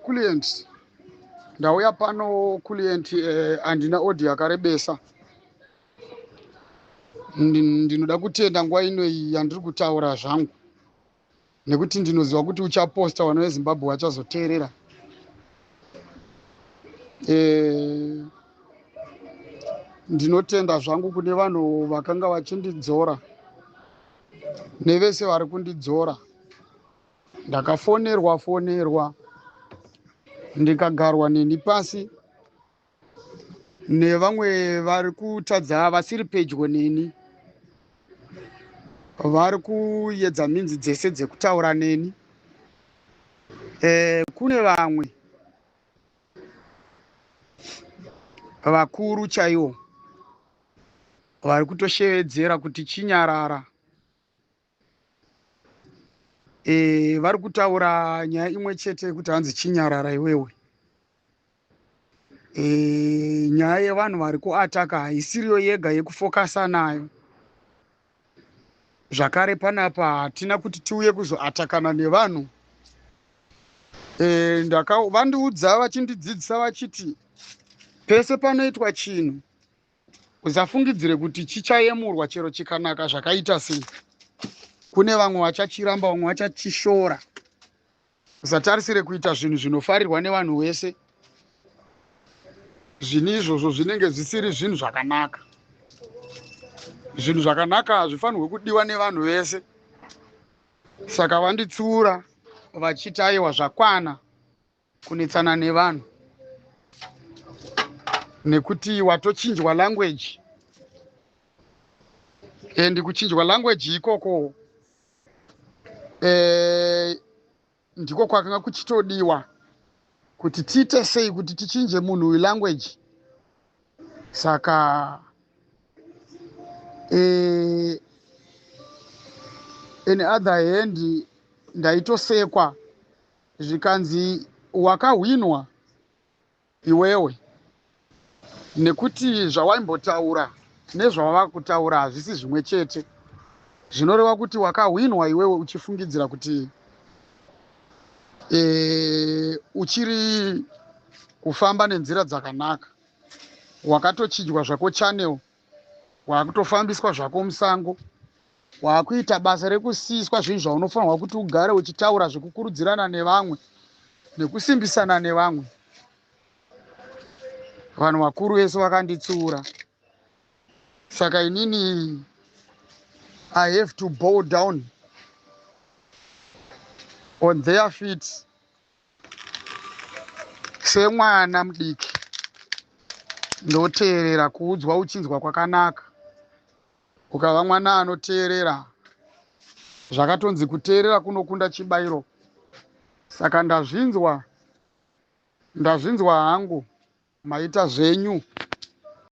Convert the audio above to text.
Client ndauya pano client andina order yakarebesa. Ndinoda kutenda nguva ino iyi yandiri kutaura zvangu nekuti ndinoziva kuti uchaposta vana veZimbabwe vachazoteerera. Ndinotenda zvangu kune vanhu vakanga vachindidzora nevese vari kundidzora. Ndakafonerwa ndikagarwa neni pasi nevamwe vari kutadza vasiri pedyo neni, vari kuedza minzi dzese dzekutaura neni. Kune vamwe vakuru chaivo vari kutoshevedzera kuti chinyarara. Vari kutaura nyaya imwe chete yekuti hanzi chinyarara iwewe. Nyaya yevanhu vari kuataka haisiriyo yega yekufokasa nayo. Zvakare panapa hatina kuti tiuye kuzoatakana nevanhu. Vandiudza vachindidzidzisa vachiti pese panoitwa chinhu usafungidzire kuti chichayemurwa chero chikanaka zvakaita sei. Kune vamwe vachachiramba, vamwe vachachishora. Usatarisire kuita zvinhu zvinofarirwa nevanhu vese. Zvinhu izvozvo zvinenge zvisiri zvinhu zvakanaka. Zvinhu zvakanaka hazvifanirwe kudiwa nevanhu vese. Saka vanditsiura vachiti aiwa zvakwana kunetsana nevanhu, nekuti watochinjwa language. Kuchinjwa language ikoko ndiko kwakanga kuchitodiwa kuti tiite sei kuti tichinje munhu welanguage. Saka in other hand ndaitosekwa zvikanzi wakahwinwa iwewe, nekuti zvawaimbotaura nezvavava kutaura hazvisi zvimwe chete. Zvinoreva kuti wakahwinwa iwewe uchifungidzira kuti uchiri kufamba nenzira dzakanaka. Wakatochinjwa zvako channel, wakutofambiswa zvako musango, wakuita basa rekusiyiswa zvinhu zvaunofanirwa kuti ugare uchitaura zvekukurudzirana nevamwe nekusimbisana nevamwe. Vanhu vakuru vese vakanditsiura. Saka inini I have to bow down on their feet semwana mudiki, ndoteerera kuudzwa uchinzwa kwakanaka. Ukava mwana anoteerera, zvakatonzi kuteerera kunokunda chibayiro. Saka ndazvinzwa hangu maita zvenyu.